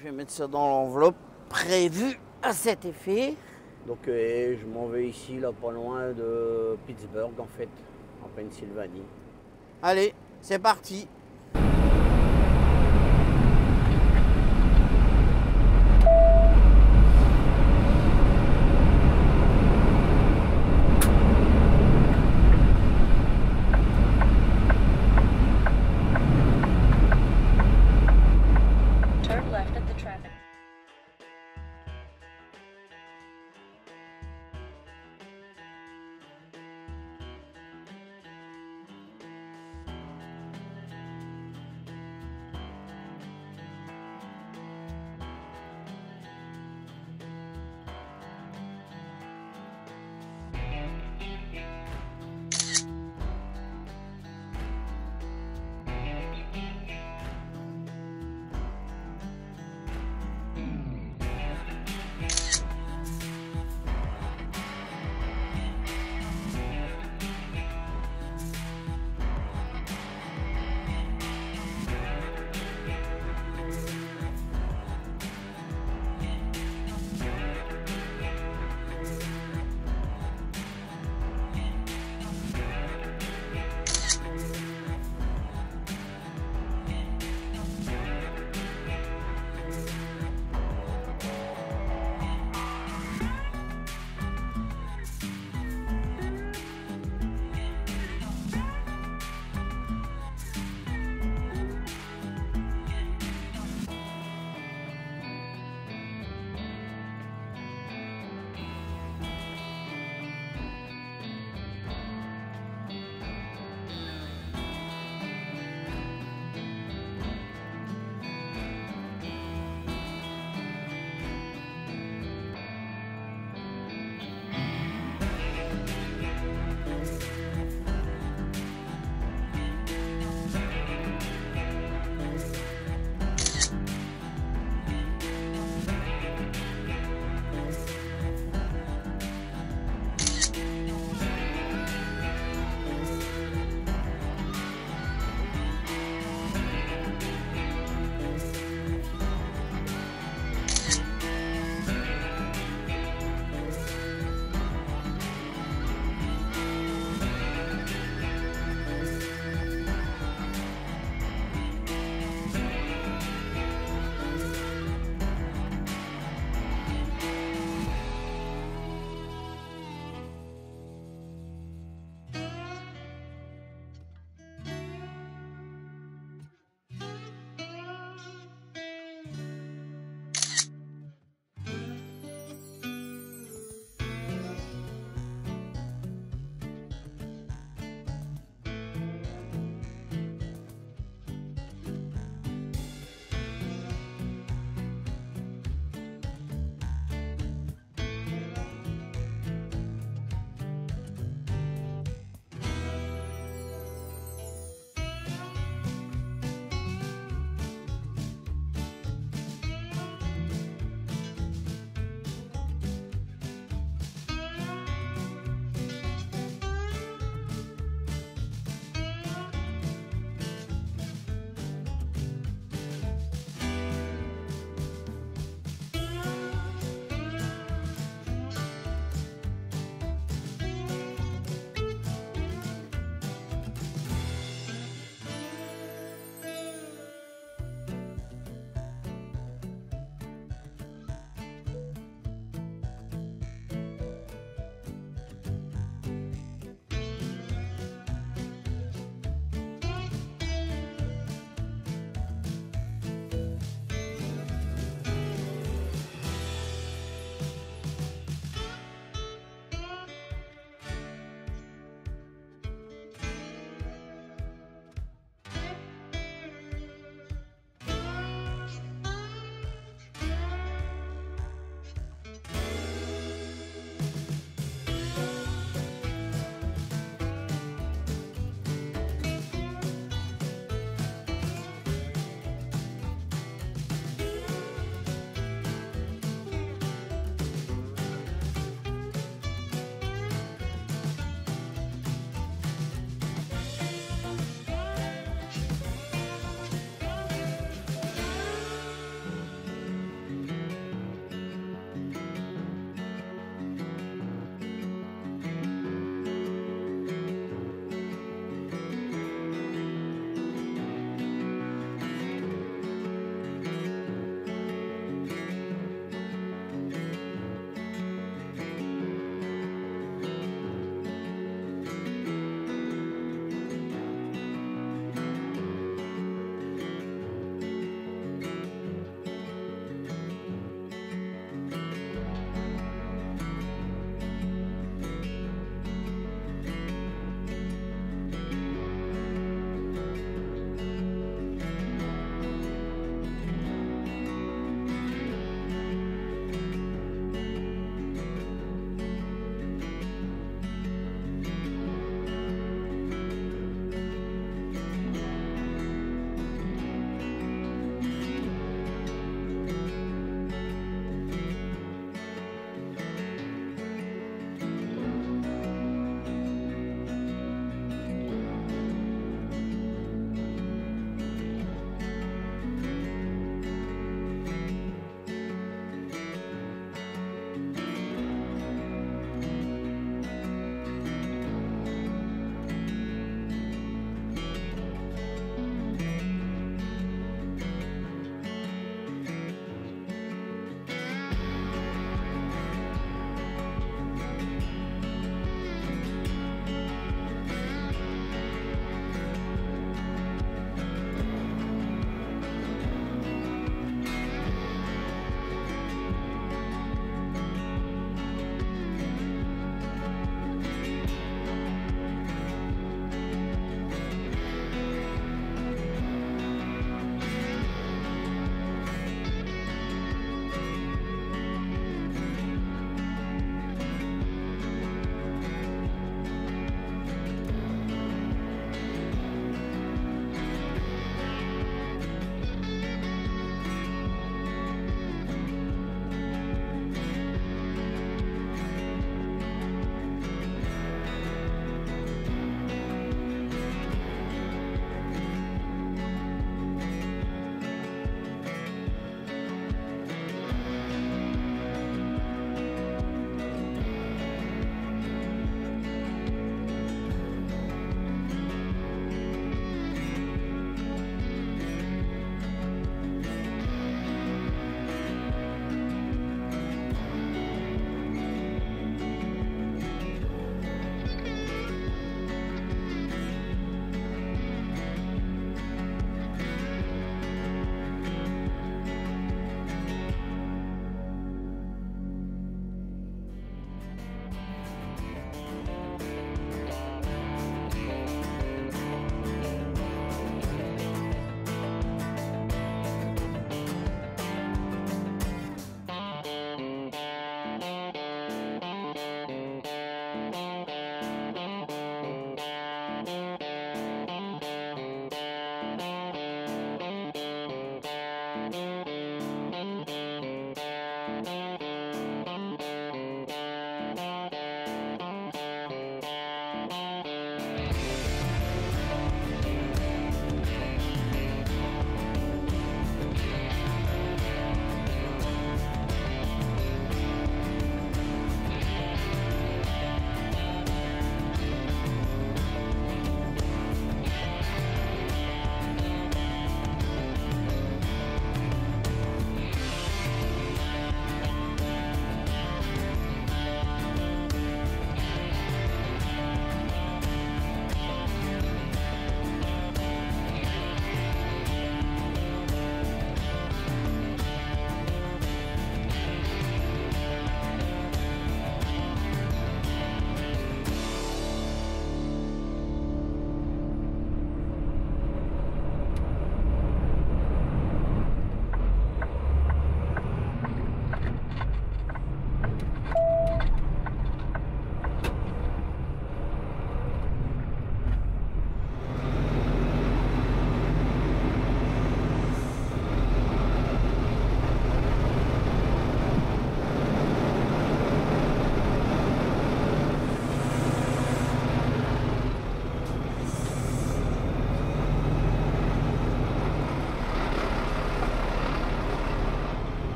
Je vais mettre ça dans l'enveloppe prévue à cet effet. Donc je m'en vais ici, là, pas loin de Pittsburgh, en fait, en Pennsylvanie. Allez, c'est parti. Turn left at the traffic.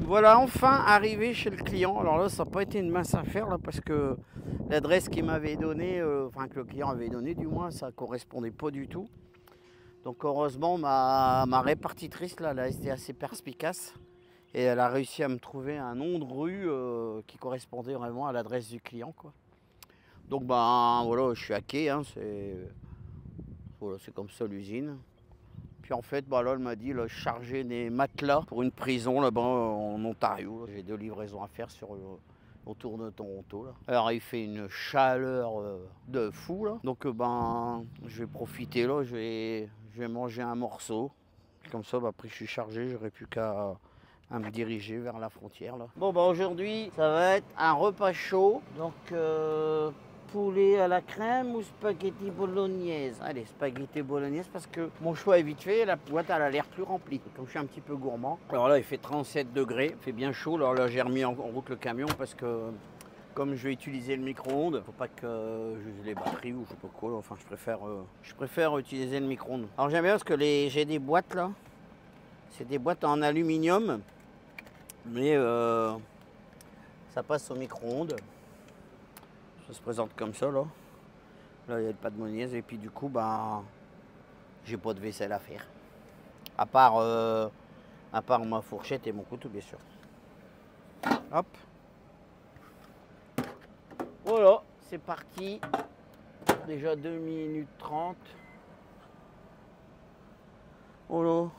Voilà, enfin arrivé chez le client. Alors là, ça n'a pas été une mince affaire là, parce que l'adresse qu'il m'avait donnée, enfin que le client avait donnée du moins, ça correspondait pas du tout. Donc heureusement, ma répartitrice là, elle a été assez perspicace et elle a réussi à me trouver un nom de rue qui correspondait vraiment à l'adresse du client, quoi. Donc ben voilà, je suis hacké, hein, voilà, c'est comme ça l'usine. Puis en fait, bah là, elle m'a dit, là, charger des matelas pour une prison là-bas en Ontario. J'ai 2 livraisons à faire autour de Toronto. Là. Alors il fait une chaleur de fou là. Donc ben je vais profiter là, je vais manger un morceau. Comme ça, bah, après je suis chargé, j'aurai plus qu'à me diriger vers la frontière là. Bon bah aujourd'hui ça va être un repas chaud. Donc poulet à la crème ou spaghetti bolognaise? Allez, spaghetti bolognaise parce que mon choix est vite fait, la boîte elle a l'air plus remplie. Comme je suis un petit peu gourmand. Alors là, il fait 37 degrés, il fait bien chaud. Alors là, j'ai remis en route le camion parce que comme je vais utiliser le micro-ondes, faut pas que j'use les batteries ou je sais pas quoi. Enfin, je préfère utiliser le micro-ondes. Alors j'aime bien parce que j'ai des boîtes là. C'est des boîtes en aluminium, mais ça passe au micro-ondes. Ça se présente comme ça là. Là il y a le pâte bolognaise et puis du coup bah j'ai pas de vaisselle à faire. À part ma fourchette et mon couteau bien sûr. Hop. Voilà, c'est parti. Déjà 2 minutes 30. Voilà.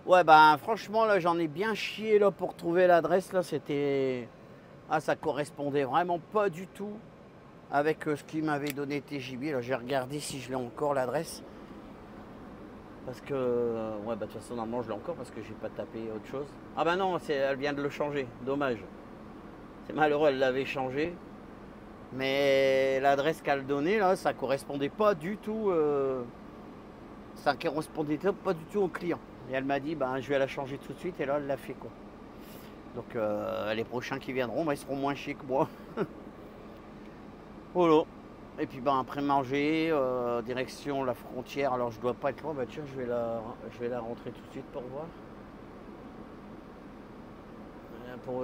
Ouais bah franchement là j'en ai bien chié là pour trouver l'adresse là, c'était. Ah, ça correspondait vraiment pas du tout avec ce qu'il m'avait donné TJB. Là, j'ai regardé si je l'ai encore l'adresse. Parce que, ouais, bah de toute façon, normalement, je l'ai encore parce que j'ai pas tapé autre chose. Ah, bah non, elle vient de le changer. Dommage. C'est malheureux, elle l'avait changé. Mais l'adresse qu'elle donnait, là, ça correspondait pas du tout. Ça correspondait pas du tout au client. Et elle m'a dit, bah, je vais la changer tout de suite. Et là, elle l'a fait, quoi. Donc les prochains qui viendront, bah, ils seront moins chics que moi. Voilà. Et puis bah, après manger, direction la frontière. Alors je dois pas être loin, bah tiens, je vais la rentrer tout de suite pour voir.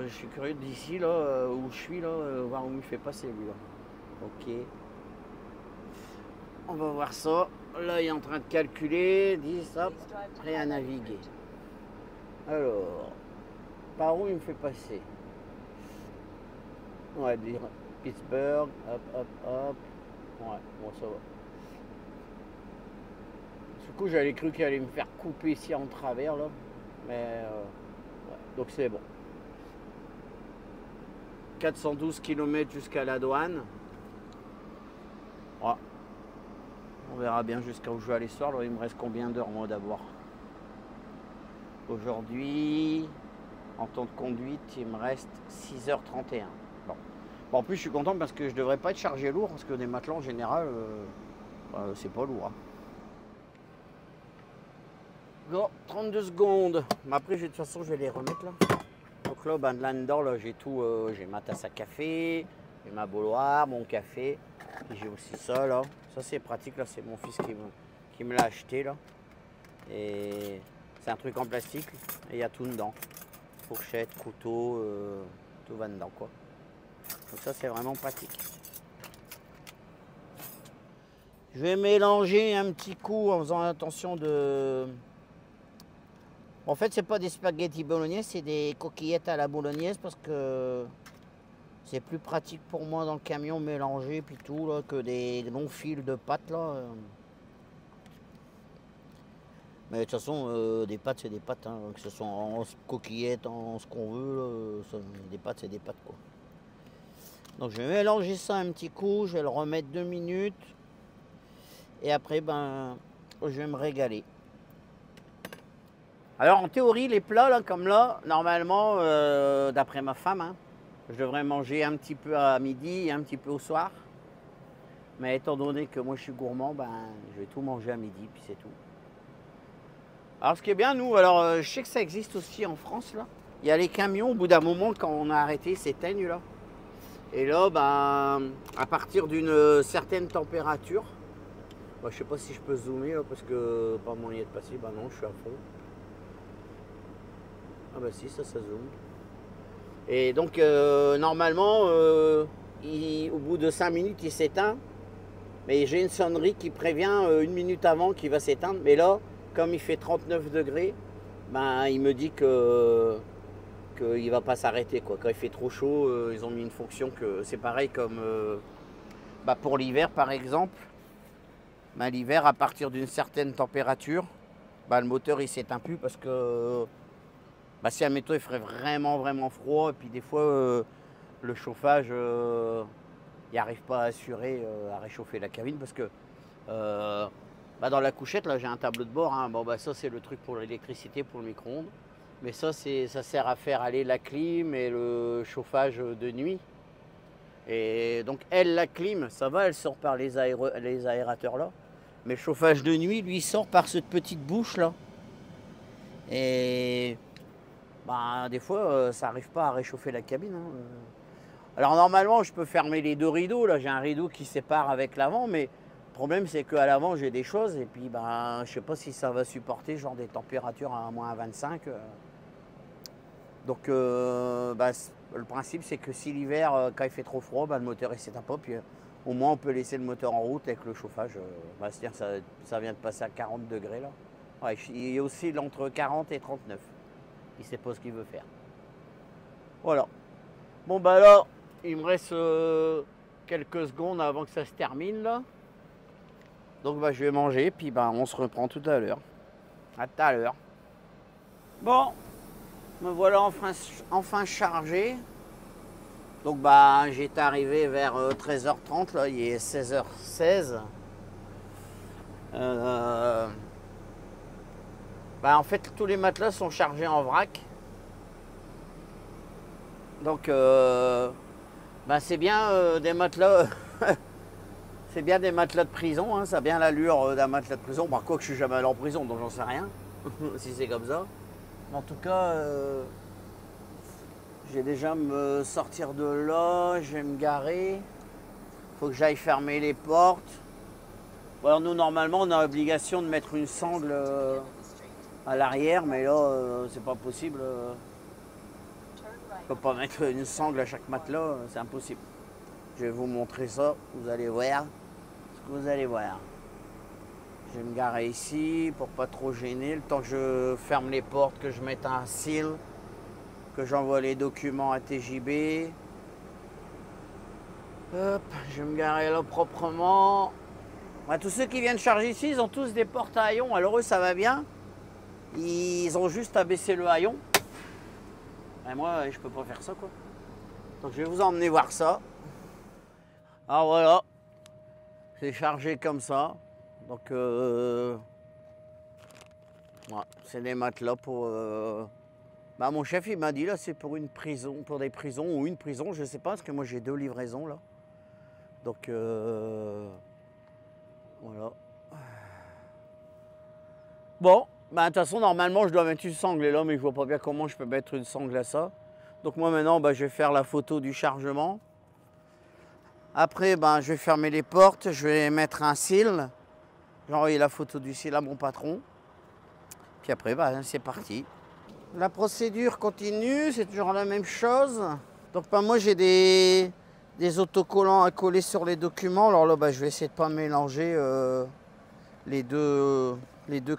Je suis curieux d'ici là, où je suis là, voir où il me fait passer lui là. Ok. On va voir ça. Là il est en train de calculer, 10, hop, prêt à naviguer. Alors. Par où il me fait passer? On va dire Pittsburgh, hop, hop, hop. Ouais, bon, ça va. Du coup, j'avais cru qu'il allait me faire couper ici en travers, là. Mais, ouais, donc c'est bon. 412 km jusqu'à la douane. Ouais. On verra bien jusqu'à où je vais aller ce soir. Là, il me reste combien d'heures, moi, d'abord? Aujourd'hui... En temps de conduite, il me reste 6h31. Bon. Bon, en plus, je suis content parce que je ne devrais pas être chargé lourd, parce que des matelas en général, c'est pas lourd. Hein. Bon, 32 secondes. Mais après, de toute façon, je vais les remettre là. Donc là, ben, là-dedans, là, j'ai tout. J'ai ma tasse à café, j'ai ma bouilloire, mon café. J'ai aussi ça là. Ça, c'est pratique là. C'est mon fils qui me l'a acheté là. Et c'est un truc en plastique. Et il y a tout dedans. Fourchette, couteau, tout va dedans quoi. Donc ça, c'est vraiment pratique. Je vais mélanger un petit coup en faisant attention de... En fait, c'est pas des spaghettis bolognaise, c'est des coquillettes à la bolognaise parce que c'est plus pratique pour moi dans le camion mélanger puis tout là, que des longs fils de pâtes là. Mais de toute façon, des pâtes c'est des pâtes, hein, que ce soit en coquillettes, en ce qu'on veut, là, des pâtes c'est des pâtes quoi. Donc je vais mélanger ça un petit coup, je vais le remettre 2 minutes et après ben je vais me régaler. Alors en théorie, les plats, là, comme là, normalement, d'après ma femme, hein, je devrais manger un petit peu à midi et un petit peu au soir. Mais étant donné que moi je suis gourmand, ben, je vais tout manger à midi, puis c'est tout. Alors ce qui est bien, nous, alors je sais que ça existe aussi en France, là. Il y a les camions, au bout d'un moment, quand on a arrêté, ils s'éteignent, là. Et là, ben, à partir d'une certaine température, ben, je sais pas si je peux zoomer, là, parce que pas moyen de passer, ben non, je suis à fond. Ah bah si, ça zoome. Et donc normalement, au bout de 5 minutes, il s'éteint. Mais j'ai une sonnerie qui prévient 1 minute avant qu'il va s'éteindre. Mais là, comme il fait 39 degrés, ben, il me dit qu'il ne va pas s'arrêter. Quand il fait trop chaud, ils ont mis une fonction que c'est pareil comme bah, pour l'hiver par exemple. Ben, l'hiver, à partir d'une certaine température, ben, le moteur il s'éteint plus parce que bah, si admettons il ferait vraiment froid et puis des fois le chauffage il n'arrive pas à assurer à réchauffer la cabine parce que bah, dans la couchette là j'ai un tableau de bord, hein. Bon bah ça c'est le truc pour l'électricité, pour le micro-ondes, mais ça sert à faire aller la clim et le chauffage de nuit. Et donc elle, la clim, ça va, elle sort par les aérateurs là, mais le chauffage de nuit lui sort par cette petite bouche là. Et bah, des fois, ça n'arrive pas à réchauffer la cabine. Hein. Alors normalement, je peux fermer les 2 rideaux. Là, j'ai un rideau qui sépare avec l'avant, mais le problème, c'est qu'à l'avant, j'ai des choses. Et puis, bah, je ne sais pas si ça va supporter genre des températures à moins 25. Donc, bah, le principe, c'est que si l'hiver, quand il fait trop froid, bah, le moteur il s'éteint pas. Puis, au moins, on peut laisser le moteur en route avec le chauffage. Bah, c'est-à-dire ça vient de passer à 40 degrés là. Ouais, il oscille entre 40 et 39. Il sait pas ce qu'il veut faire. Voilà. Bon bah là, il me reste quelques secondes avant que ça se termine là. Donc bah je vais manger, puis bah on se reprend tout à l'heure. À tout à l'heure. Bon, me voilà enfin chargé. Donc bah j'étais arrivé vers 13h30, là, il est 16h16. Bah en fait tous les matelas sont chargés en vrac. Donc bah, c'est bien des matelas. C'est bien des matelas de prison, hein, ça a bien l'allure d'un matelas de prison. Par quoi que je suis jamais allé en prison, donc j'en sais rien. Si c'est comme ça. En tout cas, je vais déjà me sortir de là, je vais me garer. Faut que j'aille fermer les portes. Bon, alors nous normalement on a l'obligation de mettre une sangle à l'arrière, mais là c'est pas possible. Je peux pas mettre une sangle à chaque matelas, c'est impossible. Je vais vous montrer ça, vous allez voir ce que vous allez voir. Je vais me garer ici pour pas trop gêner, le temps que je ferme les portes, que je mette un seal, que j'envoie les documents à TJB. Hop, je vais me garer là proprement. Ouais, tous ceux qui viennent charger ici, ils ont tous des portes à haillons. Alors eux, ça va bien. Ils ont juste à baisser le haillon. Et moi, je peux pas faire ça, quoi. Donc, je vais vous emmener voir ça. Alors voilà, c'est chargé comme ça. Donc, ouais, c'est des matelas pour... Bah, mon chef, il m'a dit, là, c'est pour une prison, pour des prisons ou une prison, je sais pas, parce que moi, j'ai 2 livraisons, là. Donc, Voilà. Bon, bah, de toute façon, normalement, je dois mettre une sangle là, mais je vois pas bien comment je peux mettre une sangle à ça. Donc moi, maintenant, bah, je vais faire la photo du chargement. Après, bah, je vais fermer les portes, je vais mettre un seal. J'ai envoyé la photo du seal à mon patron. Puis après, bah, c'est parti. La procédure continue, c'est toujours la même chose. Donc bah, moi, j'ai des autocollants à coller sur les documents. Alors là, bah, je vais essayer de ne pas mélanger les deux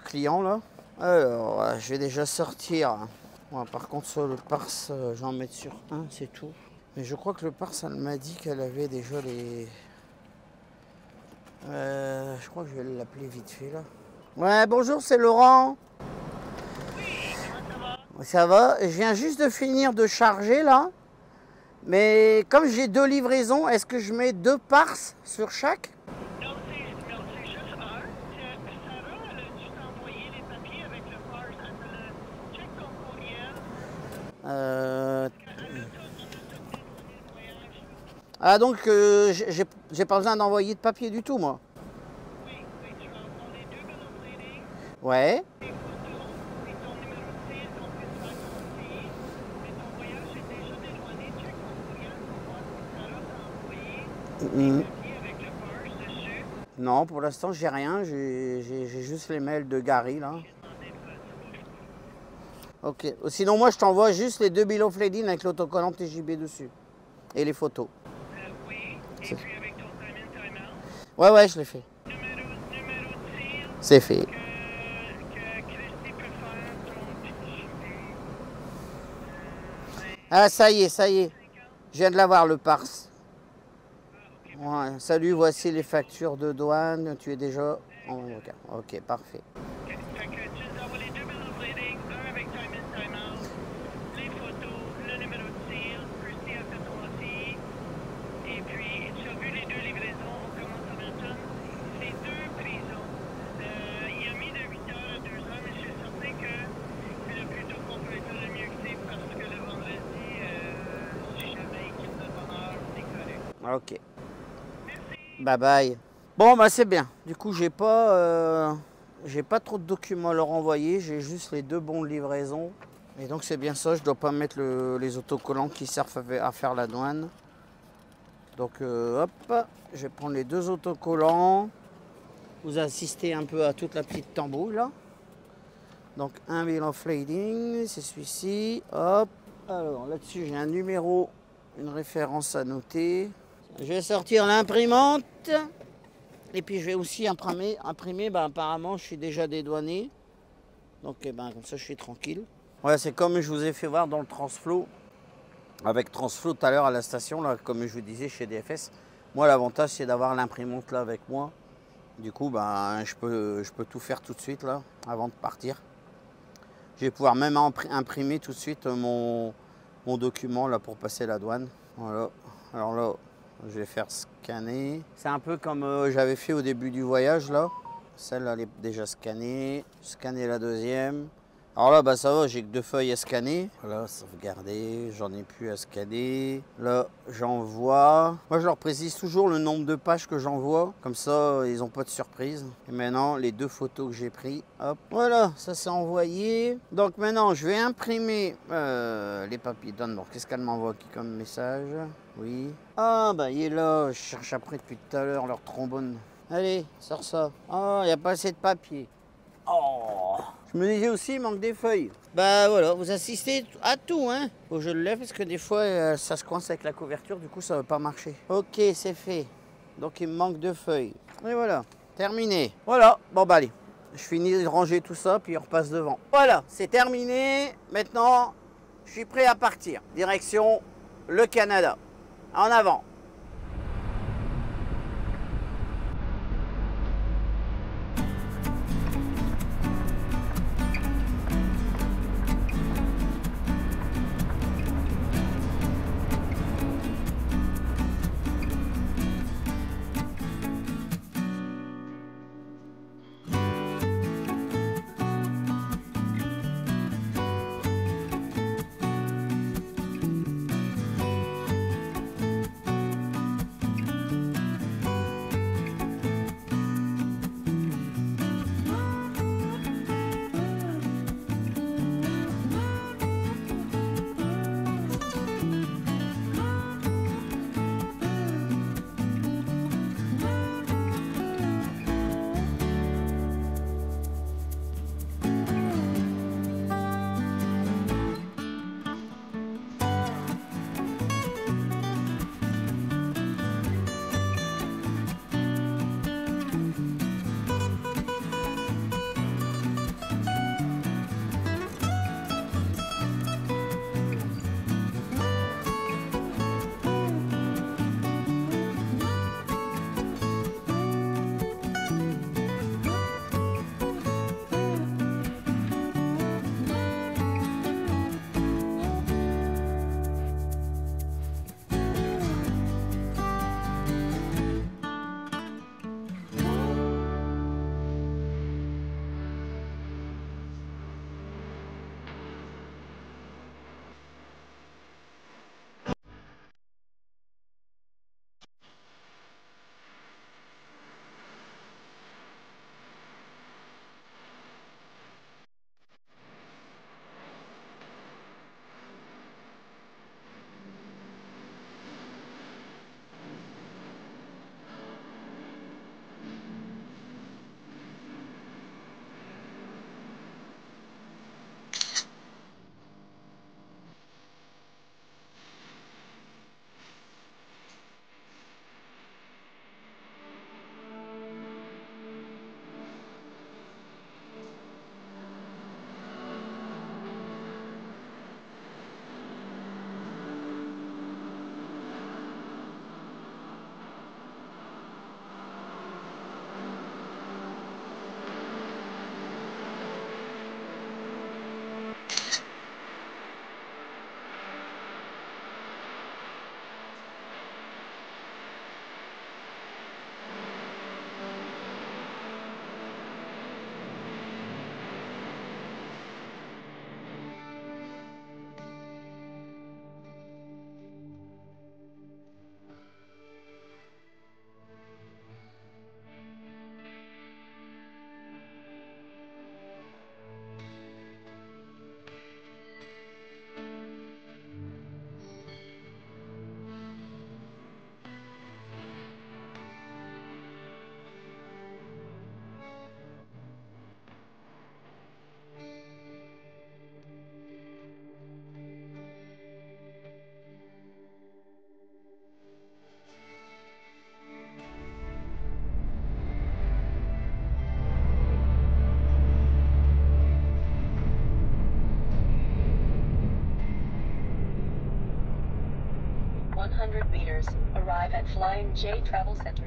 clients là. Alors, je vais déjà sortir. Bon, par contre, sur le Pars, j'en mets sur un, c'est tout. Mais je crois que le Pars, elle m'a dit qu'elle avait déjà les... je crois que je vais l'appeler vite fait là. Ouais, bonjour, c'est Laurent. Oui, comment ça va? Ça va, je viens juste de finir de charger là. Mais comme j'ai 2 livraisons, est-ce que je mets 2 Pars sur chaque? Non, c'est juste un. Sarah, elle a dû t'envoyer les papiers avec le Pars. Elle te le check ton courriel. Elle a tout dédouané le voyage. Ah donc j'ai pas besoin d'envoyer de papier du tout moi. Oui, tu vas avoir les 2 bills of lading, Ouais. tes photos, et ton numéro de CIL, ton principal conseiller. Mais ton voyage est déjà dédouané. Check ton courriel pour voir si Sarah t'a envoyé les papiers avec le Pars dessus. Non, pour l'instant j'ai rien, j'ai juste les mails de Gary là. Ok. Sinon moi je t'envoie juste les 2 bills of lading avec l'autocollant TJB dessus. Et les photos. Oui, et puis avec ton time in, time out. Ouais, je l'ai fait. Numéro de CIL. C'est fait. Que Christy peut faire ton petit Ah ça y est. Je viens de l'avoir le Pars. Ouais. Salut, voici les factures de douane. Tu es déjà en avocat. Ok, parfait. Fait que tu nous envoies les 2 bills of lading, un avec time in, time out, les photos, le numéro de CIL, Christy a fait ton OCI, et puis tu as vu les 2 livraisons, on commence à Milton. C'est 2 prisons. Il a mis de 8h à 2h, mais je suis certain que c'est le plus tôt qu'on peut être le mieux que c'est, parce que le vendredi, si jamais il quitte de bonne heure, c'est correct. Ok. Bye bye. Bon bah c'est bien. Du coup j'ai pas trop de documents à leur envoyer. J'ai juste les 2 bons de livraison. Et donc c'est bien ça. Je dois pas mettre les autocollants qui servent à faire la douane. Donc hop, je vais prendre les 2 autocollants. Vous assistez un peu à toute la petite tambouille là. Donc un bill of lading, c'est celui-ci. Hop. Alors là-dessus j'ai un numéro, une référence à noter. Je vais sortir l'imprimante. Et puis je vais aussi imprimer. Ben, apparemment je suis déjà dédouané. Donc ben, comme ça je suis tranquille. Ouais, c'est comme je vous ai fait voir dans le Transflo. Avec Transflo tout à l'heure à la station, là, comme je vous disais chez DFS. Moi l'avantage c'est d'avoir l'imprimante là avec moi. Du coup ben, je peux tout faire tout de suite là, avant de partir. Je vais pouvoir même imprimer tout de suite mon document là pour passer la douane. Voilà. Alors là, je vais faire scanner. C'est un peu comme j'avais fait au début du voyage là. Celle-là elle est déjà scannée. Scanner la deuxième. Alors là, bah ça va, j'ai que 2 feuilles à scanner. Voilà, sauvegarder, j'en ai plus à scanner. Là, j'envoie. Moi, je leur précise toujours le nombre de pages que j'envoie. Comme ça, ils n'ont pas de surprise. Et maintenant, les 2 photos que j'ai prises, hop. Voilà, ça c'est envoyé. Donc maintenant, je vais imprimer les papiers. Donc, qu'est-ce qu'elle m'envoie comme message? Oui. Ah, bah il est là. Je cherche après depuis tout à l'heure leur trombone. Allez, sors ça. Ah, il n'y a pas assez de papier. Oh! Je me disais aussi, il manque des feuilles. Bah voilà, vous assistez à tout, hein. Faut que je le lève parce que des fois, ça se coince avec la couverture, du coup, ça va pas marcher. Ok, c'est fait. Donc, il me manque 2 feuilles. Et voilà, terminé. Voilà, bon bah allez. Je finis de ranger tout ça, puis on repasse devant. Voilà, c'est terminé. Maintenant, je suis prêt à partir. Direction le Canada. En avant. passengers, arrive at Flying J Travel Center.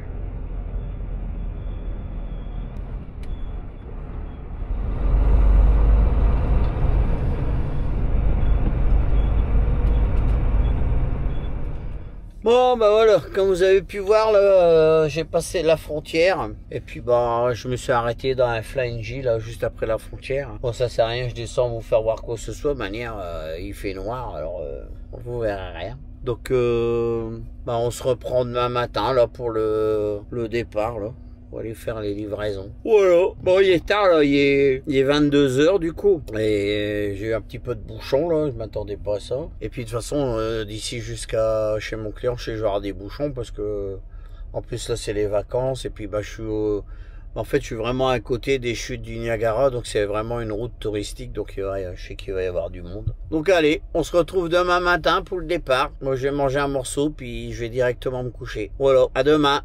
Bon bah voilà, comme vous avez pu voir là, j'ai passé la frontière et puis bah je me suis arrêté dans un Flying J là juste après la frontière. Bon ça sert à rien, je descends vous faire voir quoi que ce soit, de manière il fait noir alors vous verrez rien. Donc bah on se reprend demain matin là pour le départ là. On va aller faire les livraisons. Voilà. Bon, il est tard là, il est 22 h du coup. Et j'ai eu un petit peu de bouchon là, je m'attendais pas à ça. Et puis de toute façon, d'ici jusqu'à chez mon client, je sais que j'aurai des bouchons parce que en plus là c'est les vacances et puis bah je suis en fait je suis vraiment à côté des chutes du Niagara, donc c'est vraiment une route touristique, donc je sais qu'il va y avoir du monde. Donc allez, on se retrouve demain matin pour le départ. Moi je vais manger un morceau puis je vais directement me coucher. Voilà, à demain.